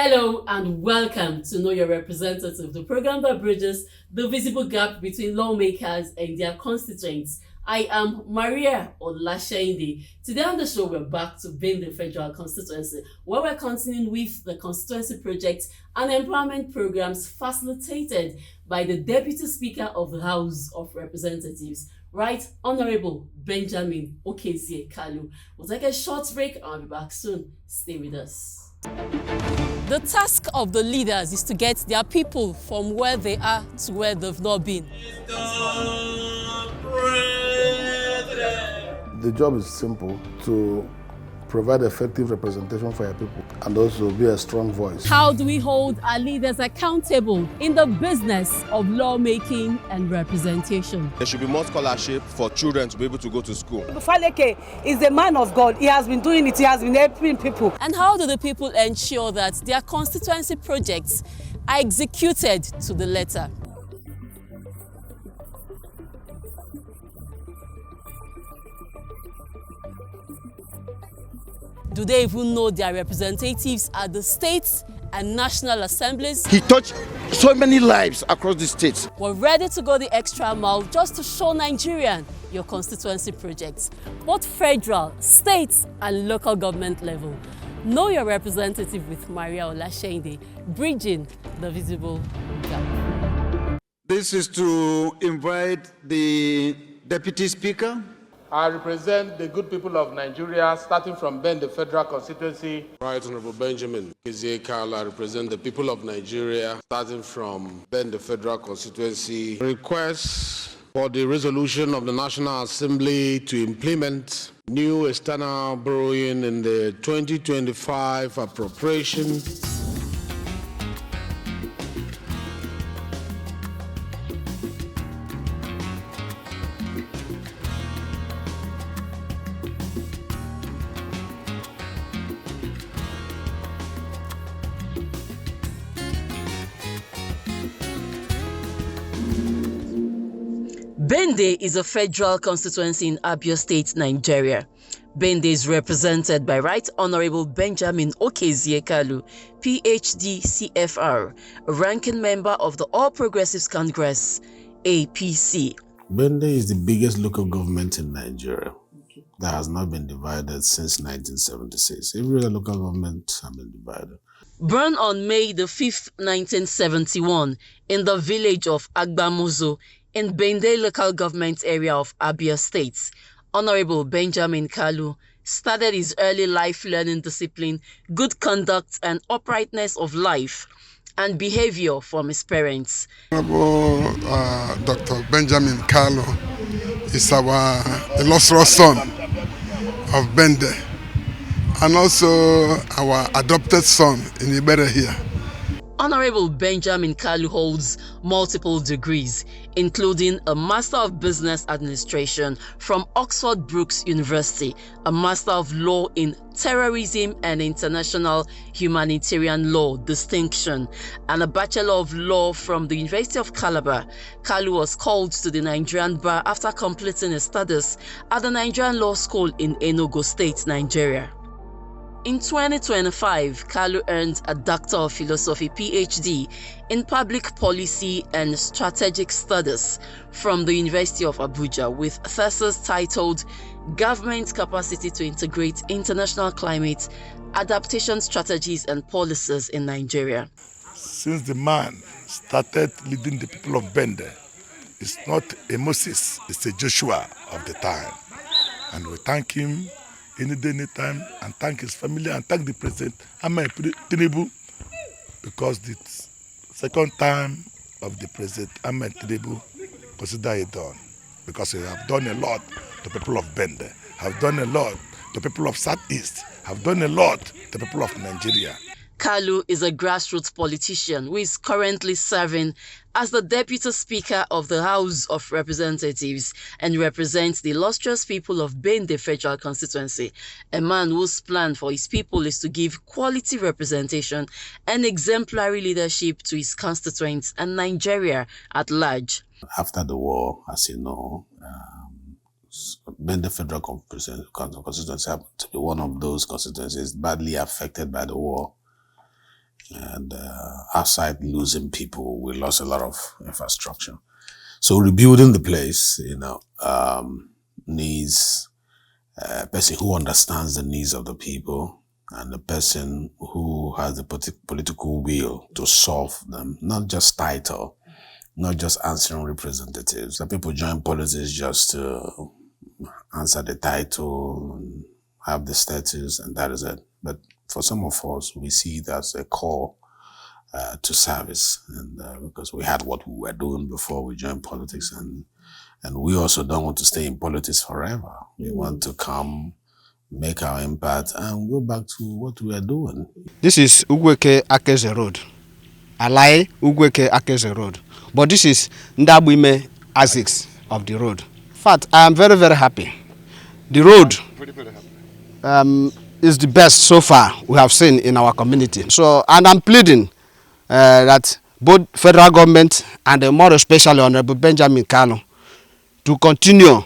Hello and welcome to Know Your Representative, the program that bridges the visible gap between lawmakers and their constituents. I am Mariah Olashainde. Today on the show, we're back to Bende Federal Constituency, where we're continuing with the constituency project and empowerment programs facilitated by the Deputy Speaker of the House of Representatives, Right Honorable Benjamin Okezie Kalu. We'll take a short break and I'll be back soon. Stay with us. The task of the leaders is to get their people from where they are to where they've not been. The job is simple: to provide effective representation for your people and also be a strong voice. How do we hold our leaders accountable in the business of lawmaking and representation? There should be more scholarship for children to be able to go to school. Faleke is a man of God. He has been doing it. He has been helping people. And how do the people ensure that their constituency projects are executed to the letter? Do they even know their representatives at the states and national assemblies? He touched so many lives across the states. We're ready to go the extra mile just to show Nigerian your constituency projects, both federal, state, and local government level. Know your representative with Mariah Olashainde, bridging the visible gap. This is to invite the Deputy Speaker. I represent the good people of Nigeria, starting from Bende Federal Constituency. Right Honorable Benjamin Okezie Kalu, I represent the people of Nigeria, starting from Bende Federal Constituency. Request for the resolution of the National Assembly to implement new external borrowing in the 2025 appropriation. Bende is a federal constituency in Abia State, Nigeria. Bende is represented by Right Honorable Benjamin Okezie Kalu, PhD, CFR, a ranking member of the All Progressives Congress, APC. Bende is the biggest local government in Nigeria that has not been divided since 1976. Every other local government has been divided. Born on May the 5th, 1971, in the village of Agbamuzo, in Bende local government area of Abia State, Honorable Benjamin Kalu started his early life learning discipline, good conduct and uprightness of life and behavior from his parents. Honorable Dr. Benjamin Kalu is our illustrious son of Bende and also our adopted son in Ibere here. Honorable Benjamin Kalu holds multiple degrees, including a Master of Business Administration from Oxford Brookes University, a Master of Law in Terrorism and International Humanitarian Law distinction, and a Bachelor of Law from the University of Calabar. Kalu was called to the Nigerian bar after completing his studies at the Nigerian Law School in Enugu State, Nigeria. In 2025, Kalu earned a Doctor of Philosophy PhD in Public Policy and Strategic Studies from the University of Abuja with thesis titled Government Capacity to Integrate International Climate Adaptation Strategies and Policies in Nigeria. Since the man started leading the people of Bende, it's not a Moses, it's a Joshua of the time. And we thank him any day, any time, and thank his family and thank the President Ahmed Tinubu, because the second time of the President Ahmed Tinubu consider it done, because he have done a lot to people of Bende, have done a lot to people of Southeast, have done a lot to people of Nigeria. Kalu is a grassroots politician who is currently serving as the Deputy Speaker of the House of Representatives and represents the illustrious people of Bende Federal Constituency, a man whose plan for his people is to give quality representation and exemplary leadership to his constituents and Nigeria at large. After the war, as you know, Bende Federal Constituency happened to be one of those constituencies badly affected by the war. And outside losing people, we lost a lot of infrastructure. So rebuilding the place, needs a person who understands the needs of the people and the person who has the political will to solve them, not just title, not just answering representatives. Some people join politics just to answer the title and have the status, and that is it. But for some of us, we see it as a call to service, and because we had what we were doing before we joined politics, and we also don't want to stay in politics forever. We want to come, make our impact, and go back to what we are doing. This is Ugweke Akeze Road. Alai Ugweke Akeze Road. But this is Ndabwime Asics of the road. In fact, I am very, very happy. The road is the best so far we have seen in our community. So, and I'm pleading that both federal government and more especially Honorable Benjamin Kalu to continue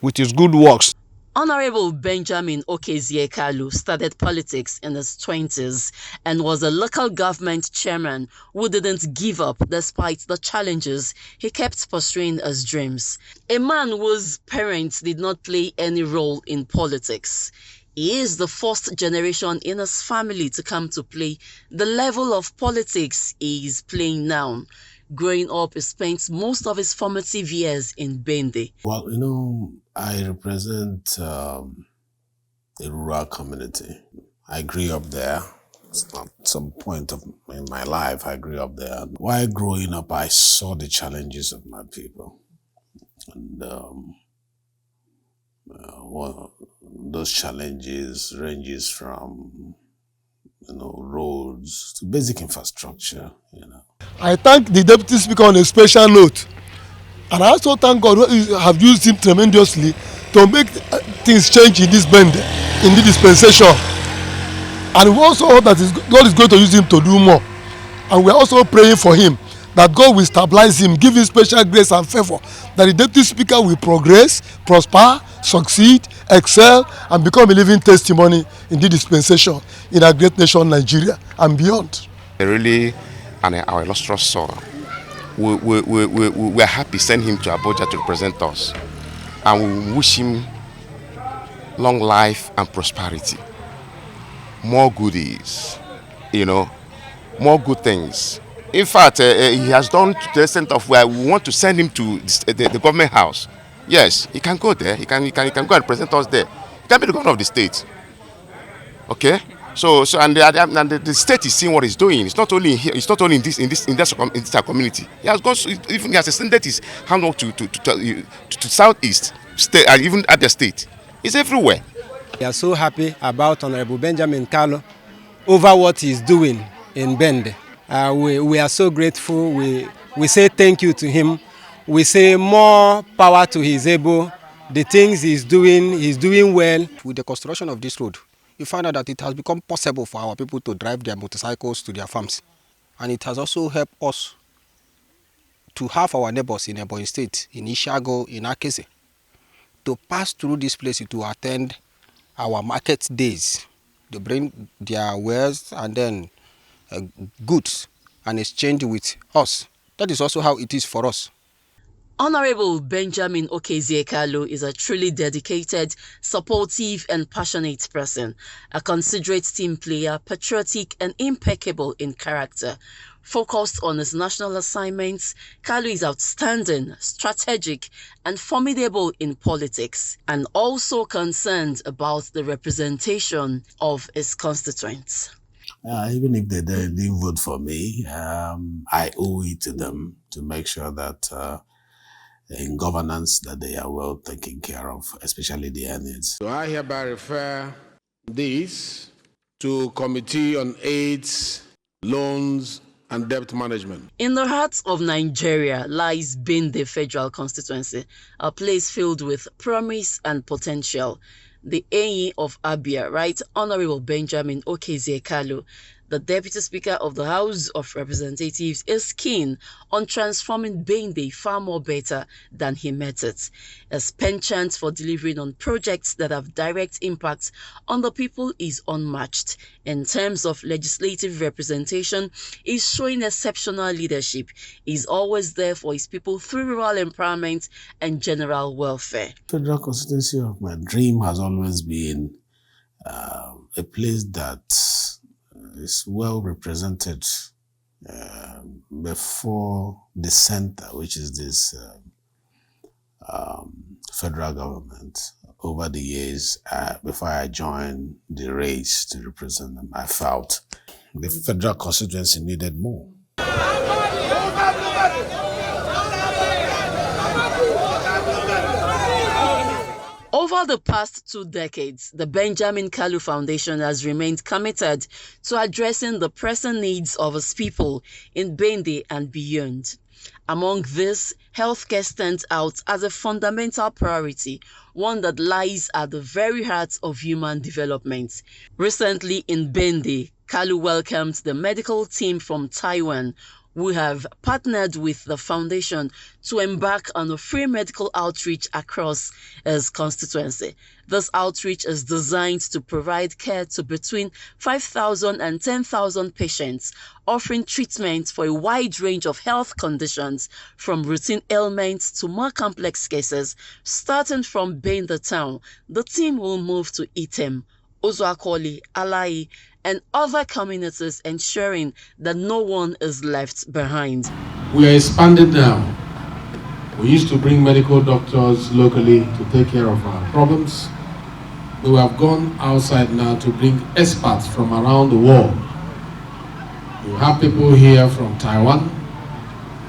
with his good works. Honorable Benjamin Okezie Kalu started politics in his 20s and was a local government chairman who didn't give up despite the challenges. He kept pursuing his dreams. A man whose parents did not play any role in politics. He is the first generation in his family to come to play the level of politics he is playing now. Growing up, he spent most of his formative years in Bende. Well, I represent a rural community. I grew up there. At some point in my life, I grew up there. While growing up, I saw the challenges of my people. And those challenges ranges from roads to basic infrastructure. I thank the Deputy Speaker on a special note, and I also thank God who have used him tremendously to make things change in this Bende, in the dispensation. And we also hope that God is going to use him to do more. And we are also praying for him that God will stabilize him, give him special grace and favor, that the Deputy Speaker will progress, prosper, succeed, excel, and become a living testimony in the dispensation in our great nation, Nigeria, and beyond. Really, and our illustrious son, we are happy to send him to Abuja to represent us, and we wish him long life and prosperity, more goodies, more good things. In fact, he has done to the extent of where we want to send him to the government house. Yes, he can go there. He can go and present us there. He can be the governor of the state. Okay. So the state is seeing what he's doing. It's not only here. It's not only in this community. He has gone. Even he has extended his hand to southeast state and even at the state. It's everywhere. We are so happy about Honorable Benjamin Kalu over what he's doing in Bende. We are so grateful. We say thank you to him. We say more power to his able. The things he's doing well. With the construction of this road, you find out that it has become possible for our people to drive their motorcycles to their farms. And it has also helped us to have our neighbors in Ebonyi State, in Ishago, in Akese, to pass through this place to attend our market days. They bring their wares and then goods and exchange with us. That is also how it is for us. Honorable Benjamin Okezie Kalu is a truly dedicated, supportive and passionate person, a considerate team player, patriotic and impeccable in character. Focused on his national assignments, Kalu is outstanding, strategic and formidable in politics, and also concerned about the representation of his constituents. Even if they didn't vote for me, I owe it to them to make sure that in governance that they are well taken care of, especially their needs. So I hereby refer this to Committee on AIDS, Loans and Debt Management. In the heart of Nigeria lies Bende Federal Constituency, a place filled with promise and potential. The Enyi of Abia, Right Honorable Benjamin Okezie Kalu, The Deputy Speaker of the House of Representatives is keen on transforming Bende far more better than he met it. His penchant for delivering on projects that have direct impact on the people is unmatched. In terms of legislative representation, he's showing exceptional leadership. He's always there for his people through rural empowerment and general welfare. Federal constituency of my dream has always been a place that is well represented before the center, which is this federal government. Over the years, before I joined the race to represent them, I felt the federal constituency needed more. Over the past 2 decades, the Benjamin Kalu Foundation has remained committed to addressing the pressing needs of its people in Bende and beyond. Among this, healthcare stands out as a fundamental priority, one that lies at the very heart of human development. Recently in Bende, Kalu welcomed the medical team from Taiwan, who have partnered with the foundation to embark on a free medical outreach across his constituency. This outreach is designed to provide care to between 5,000 and 10,000 patients, offering treatment for a wide range of health conditions, from routine ailments to more complex cases. Starting from Bende town, the team will move to Item, Ozuakoli, Alai, and other communities, ensuring that no one is left behind. We are expanding now. We used to bring medical doctors locally to take care of our problems. We have gone outside now to bring experts from around the world. You have people here from Taiwan.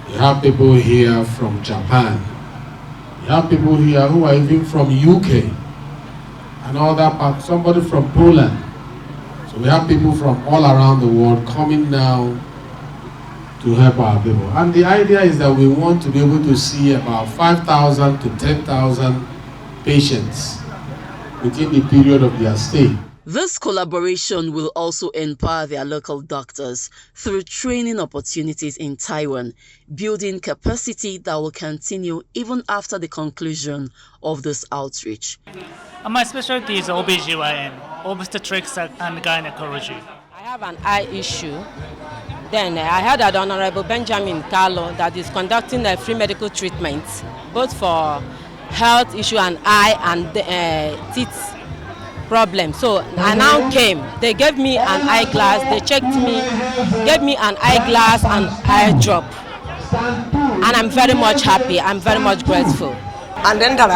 You have people here from Japan. You have people here who are even from UK and other parts, somebody from Poland. So we have people from all around the world coming now to help our people. And the idea is that we want to be able to see about 5,000 to 10,000 patients within the period of their stay. This collaboration will also empower their local doctors through training opportunities in Taiwan, building capacity that will continue even after the conclusion of this outreach. My specialty is OBGYN, obstetrics and gynecology. I have an eye issue. Then I heard that Honorable Benjamin Kalu that is conducting a free medical treatment, both for health issue and eye and teeth problem. So I now came. They gave me an eyeglass. They checked me, gave me an eyeglass and eye drop, and I'm very much happy. I'm very much grateful. And then I've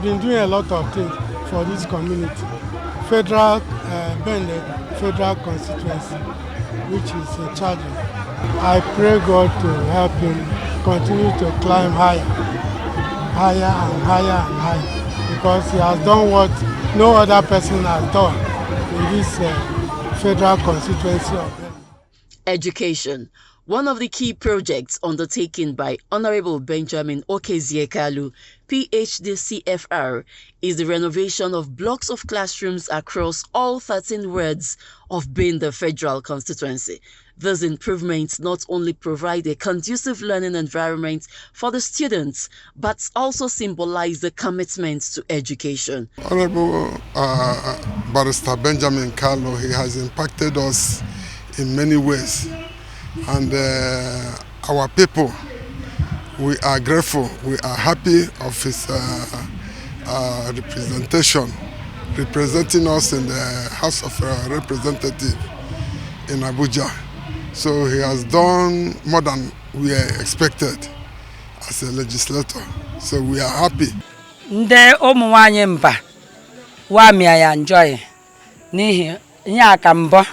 been doing a lot of things for this community. Federal Bende, Federal Constituency, which is in charge of. I pray God to help him continue to climb higher, higher and higher and higher, because he has done what no other person has done in this Federal Constituency of Bende. Education. One of the key projects undertaken by Honorable Benjamin Kalu, PhD CFR, is the renovation of blocks of classrooms across all 13 wards of Bende Federal Constituency. These improvements not only provide a conducive learning environment for the students, but also symbolize the commitment to education. Honorable Barrister Benjamin Kalu, he has impacted us in many ways. And our people, we are grateful, we are happy of his representation, representing us in the House of Representatives in Abuja. So he has done more than we expected as a legislator. So we are happy. Nde ụmụnwaanyị mba wa mi ya enjoy n'ihi nya ka mbọ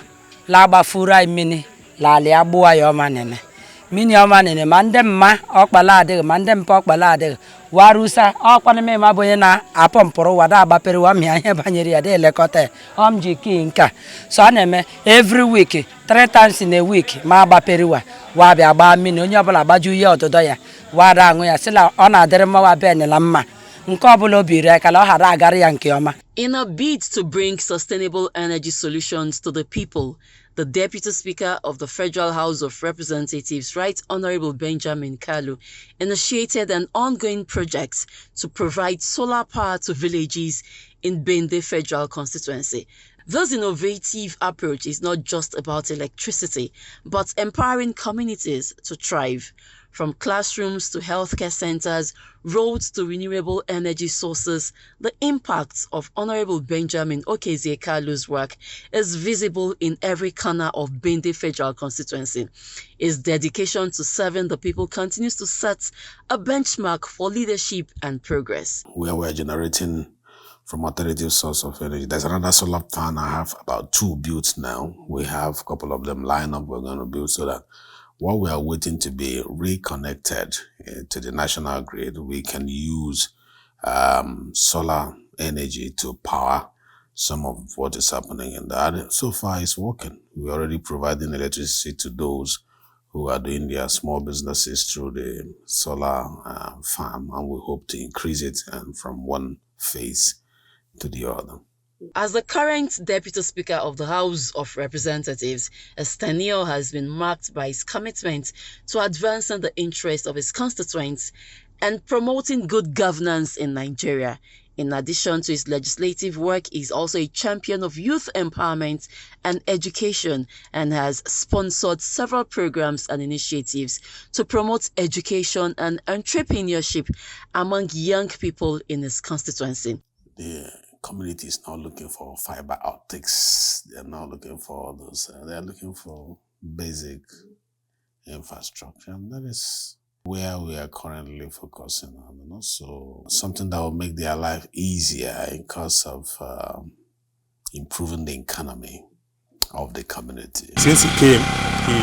la gbafuru imini la le agbuwa yo manene mini ọma nene ma ndị mma ọkpala adịghị ma ndị mpa ọkpala adịghị warusa ọkwana me ma bonye na apọmpụrụ wada agbapere wa mịa ihe banyere ya dị elekọta ji ki nka so a na-eme every week 3 times in a week ma agbapere wa bịa gbaa mmiri onye ọbụla gbaju ihe ọdụdọ ya wada aṅụ ya sịla ọ na-adịrị mma wa benela mma nke ọbụla obiri akala ọ ghara agara ya nke ọma. In a bid to bring sustainable energy solutions to the people, the Deputy Speaker of the Federal House of Representatives, Right Honorable Benjamin Kalu, initiated an ongoing project to provide solar power to villages in Bende Federal Constituency. This innovative approach is not just about electricity, but empowering communities to thrive. From classrooms to healthcare centers, roads to renewable energy sources, the impact of Honorable Benjamin Okezie Kalu's work is visible in every corner of Bende Federal Constituency. His dedication to serving the people continues to set a benchmark for leadership and progress. Where we're generating from alternative source of energy. There's another solar farm. I have about 2 built now. We have a couple of them lined up. We're going to build so that while we are waiting to be reconnected to the national grid, we can use solar energy to power some of what is happening in that. So far, it's working. We're already providing electricity to those who are doing their small businesses through the solar farm, and we hope to increase it from one phase to the other. As the current Deputy Speaker of the House of Representatives, his tenure has been marked by his commitment to advancing the interests of his constituents and promoting good governance in Nigeria. In addition to his legislative work, he is also a champion of youth empowerment and education and has sponsored several programs and initiatives to promote education and entrepreneurship among young people in his constituency. The community is not looking for fiber optics. They're not looking for all those. They're looking for basic infrastructure. And that is where we are currently focusing on. And also something that will make their life easier in cause of improving the economy of the community. Since he came, he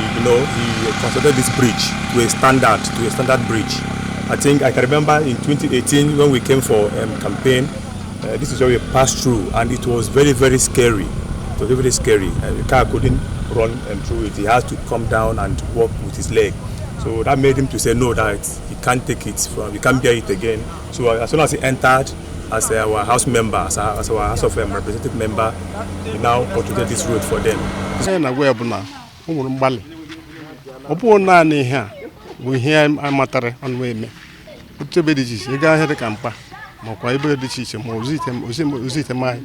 considered this bridge to a standard bridge. I can remember in 2018 when we came for campaign. This is where we passed through, and it was very, very scary. It was very scary. The car couldn't run through it. He has to come down and walk with his leg. So that made him to say no, that he can't take it, he can't bear it again. So as soon as he entered as our house member, as our House of Representative member, he now constructed this road for them. makwa ebe dị iche ma ozite mai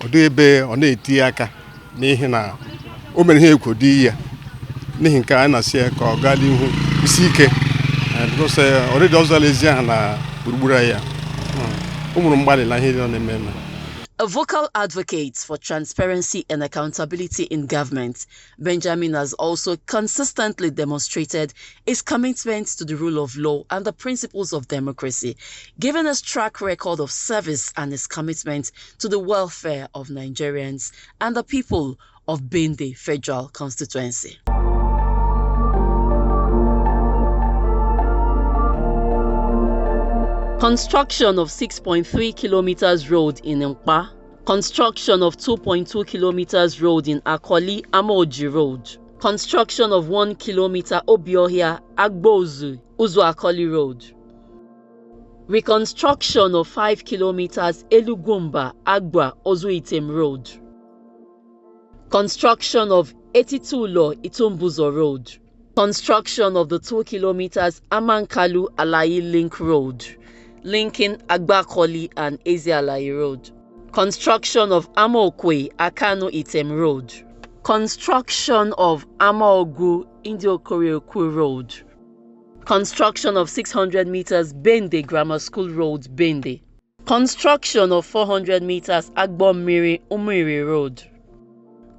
odo ebe ọ na-eti aka n'ihi na o mere ihe ekwodi ya n'ihi nke a na-asị ka ọ gaa n'ihu isi ike because already ọzọ lezi ahụ na gburugburu ya ụmụrụ mgbalị na ihe dị na-eme. A vocal advocate for transparency and accountability in government, Benjamin has also consistently demonstrated his commitment to the rule of law and the principles of democracy, given his track record of service and his commitment to the welfare of Nigerians and the people of Bende Federal Constituency. Construction of 6.3 kilometers road in Nkpa. Construction of 2.2 kilometers road in Akoli Amoji Road. Construction of 1 kilometer Obiohia Agbozu Uzu Akoli Road. Reconstruction of 5 kilometers Elugumba Agba Ozuitem Road. Construction of 82 Lo Itumbuzo Road. Construction of the 2 kilometers Amankalu Alayi Link Road, linking Agbakoli and Ezialayi Road. Construction of Amokwe Akano Item Road. Construction of Amaogu Indiokorioku Road. Construction of 600 meters Bende Grammar School Road, Bende. Construction of 400 meters Agbomiri Umiri Road.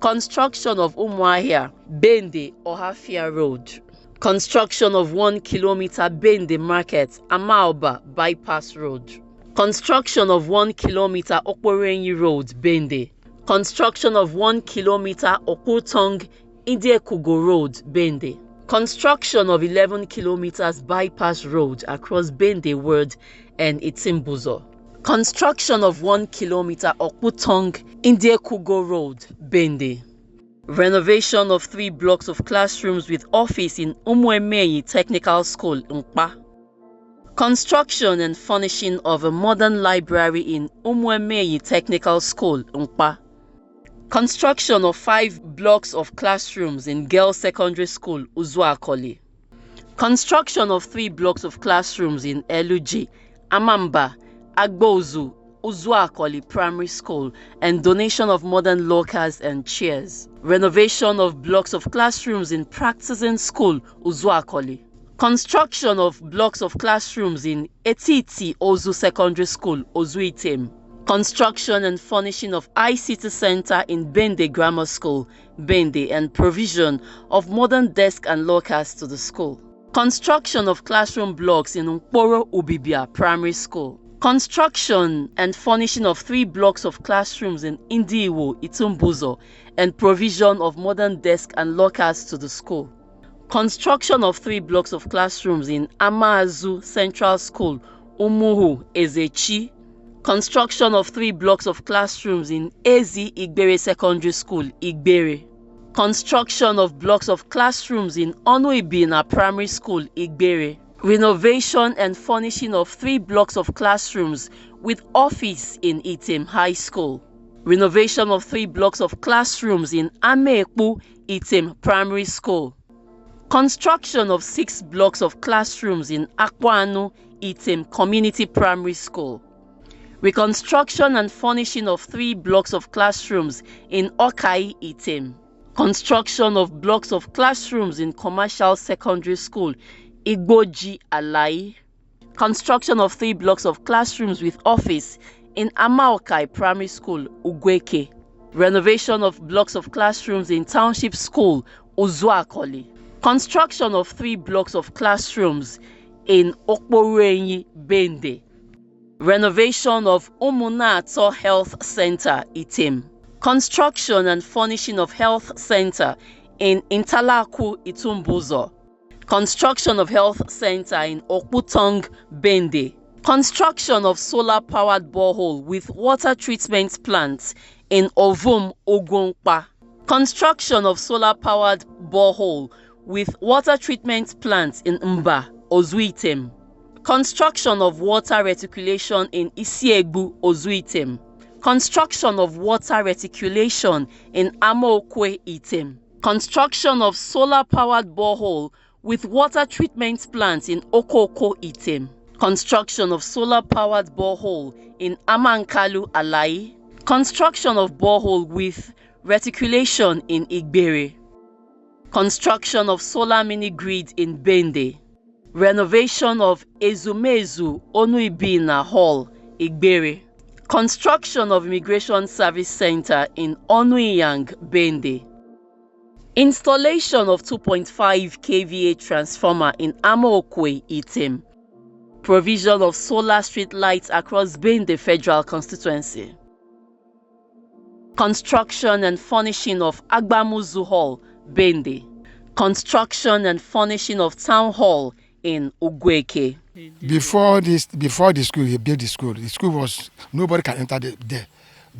Construction of Umuahia Bende Ohafia Road. Construction of 1 kilometer Bende Market Amaoba Bypass Road. Construction of 1 kilometer Okporenyi Road, Bende. Construction of 1 kilometer Okutong Indiekugo Road, Bende. Construction of 11 kilometers bypass road across Bende Ward and Itimbuzo. Construction of 1 kilometer Okputong Indiekugo Road, Bende. Renovation of 3 blocks of classrooms with office in Umwemeyi Technical School, Nkpa. Construction and furnishing of a modern library in Umwemeyi Technical School, Nkpa. Construction of 5 blocks of classrooms in Girls Secondary School, Uzuakoli. Construction of 3 blocks of classrooms in Eluji, Amamba, Agbozu, Uzuakoli Primary School, and donation of modern lockers and chairs. Renovation of blocks of classrooms in Practicing School, Uzuakoli. Construction of blocks of classrooms in Etiti Ozu Secondary School, Ozuitem. Construction and furnishing of ICT Center in Bende Grammar School, Bende, and provision of modern desk and lockers to the school. Construction of classroom blocks in Nkporo Ubibia Primary School. Construction and furnishing of 3 blocks of classrooms in Indiiwo, Itumbuzo, and provision of modern desk and lockers to the school. Construction of 3 blocks of classrooms in Amazu Central School, Umuhu, Ezechi. Construction of 3 blocks of classrooms in Ezi Igbere Secondary School, Igbere. Construction of blocks of classrooms in Onuibina Primary School, Igbere. Renovation and furnishing of 3 blocks of classrooms with office in Item High School. Renovation of 3 blocks of classrooms in Ameekpu, Item Primary School. Construction of 6 blocks of classrooms in Akwanu, Item Community Primary School. Reconstruction and furnishing of 3 blocks of classrooms in Okai, Item. Construction of blocks of classrooms in Commercial Secondary School, Igboji, Alai. Construction of 3 blocks of classrooms with office in Amaokai Primary School, Ugweke. Renovation of blocks of classrooms in Township School, Uzuakoli. Construction of 3 blocks of classrooms in Okporenyi, Bende. Renovation of Umunato Health Center, Itim. Construction and furnishing of health center in Intalaku, Itumbuzo. Construction of health center in Okputong, Bende. Construction of solar-powered borehole with water treatment plants in Ovum, Ogunpa. Construction of solar-powered borehole with water treatment plants in Mba, Ozuitem. Construction of water reticulation in Isiegbu, Ozuitem. Construction of water reticulation in Amaokwe, Item. Construction of solar-powered borehole with water treatment plants in Okoko, Item. Construction of solar-powered borehole in Amankalu, Alai. Construction of borehole with reticulation in Igbere. Construction of solar mini-grid in Bende. Renovation of Ezumezu Onuibina Hall, Igbere. Construction of Immigration Service Center in Onuyang, Bende. Installation of 2.5 kVA transformer in Amaokwe, Item. Provision of solar street lights across Bende Fed.Constituen. Construction and furnishing of Agbamuzu Hall, Bende. Construction and furnishing of Town Hall in Ugweke. Before the school, he built the school. The school was, nobody can enter there.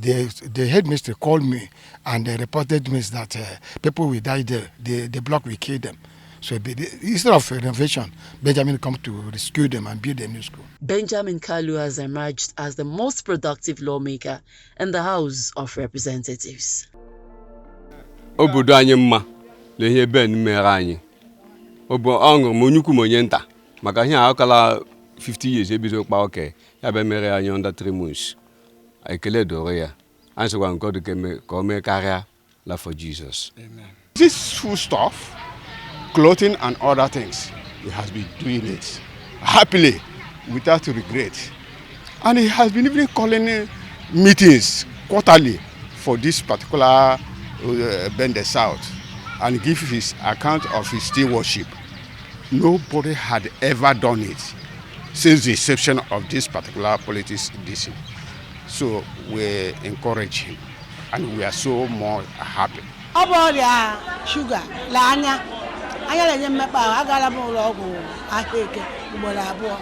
The headmaster called me and they reported me that people will die there. The block will kill them. So instead of renovation, Benjamin come to rescue them and build a new school. Benjamin Kalu has emerged as the most productive lawmaker in the House of Representatives. Obodo anyị mma na ihe Ben mere anyị. Obo ọṅụ m onyukwu m onye nta maka ihe akala 50 years ebido kpa oke ya be mere anyị under 3 months. Ekele doro ya. Answer God ka o mee karịa la for Jesus. Amen. This food stuff, clothing and other things, he has been doing it happily without regret. And he has been even calling meetings quarterly for this particular Bende South and give his account of his stewardship. Nobody had ever done it since the inception of this particular politics DC. So we encourage him and we are so more happy. Ọbọrịa sugar lanya anya na-enye mmekpa agala m ụlọ ọgwụ ahụike ugboro abụọ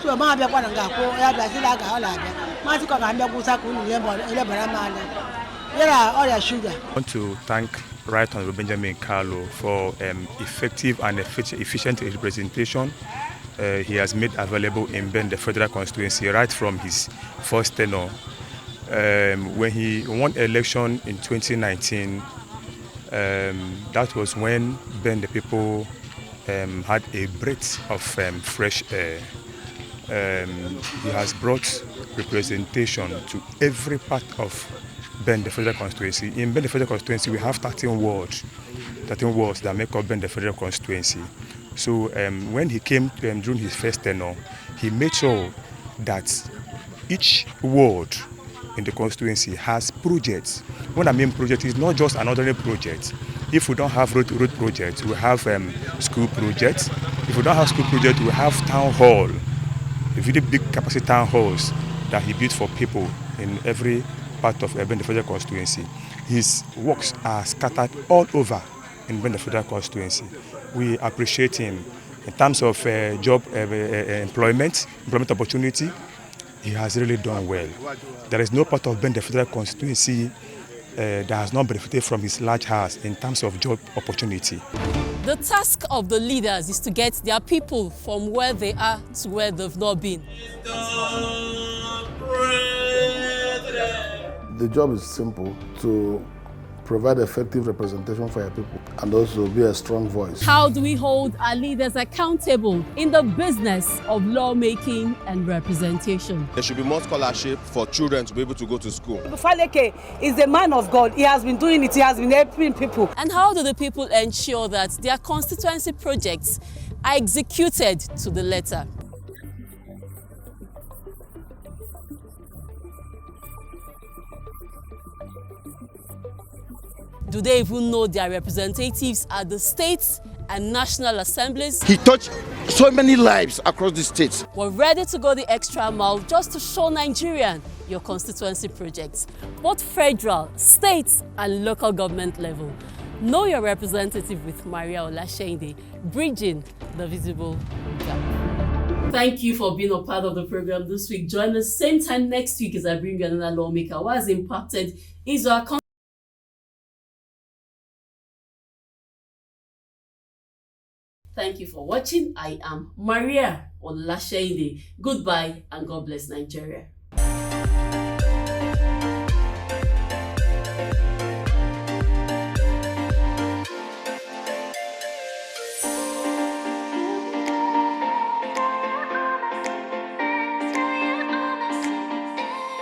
so ma abịakwa na ga-akwụ ya bịa sị na aga ọ na-abịa masị ka ọ ga-abịa gwụsa ka unu elebara m anya yara ọrịa shuga. I want to thank Right Honorable Benjamin Kalu for effective and efficient representation he has made available in Bende Federal Constituency right from his first tenure. When he won election in 2019, that was when Bende people had a breath of fresh air. He has brought representation to every part of Bende Federal Constituency. In Bende Federal Constituency, we have 13 wards that make up Bende Federal Constituency. So when he came during his first tenure, he made sure that each ward in the constituency has projects. When I mean project, it's not just an ordinary project. If we don't have road projects, we have school projects. If we don't have school projects, we have town hall, a very big capacity town halls that he built for people in every part of Bende Federal Constituency. His works are scattered all over in Bende Federal Constituency. We appreciate him in terms of job employment opportunity. He has really done well. There is no part of Bende Federal Constituency that has not benefited from his large house in terms of job opportunity. The task of the leaders is to get their people from where they are to where they've not been. The job is simple: to provide effective representation for your people and also be a strong voice. How do we hold our leaders accountable in the business of lawmaking and representation? There should be more scholarship for children to be able to go to school. Faleke is a man of God. He has been doing it. He has been helping people. And how do the people ensure that their constituency projects are executed to the letter? Do they even know their representatives at the states and national assemblies? He touched so many lives across the states. We're ready to go the extra mile just to show Nigerian your constituency projects, both federal, state, and local government level. Know your representative with Mariah, bridging the visible gap. Thank you for being a part of the program this week. Join us same time next week as I bring you another lawmaker who has impacted Israel. Thank you for watching. I am Mariah Olasheinde. Goodbye and God bless Nigeria.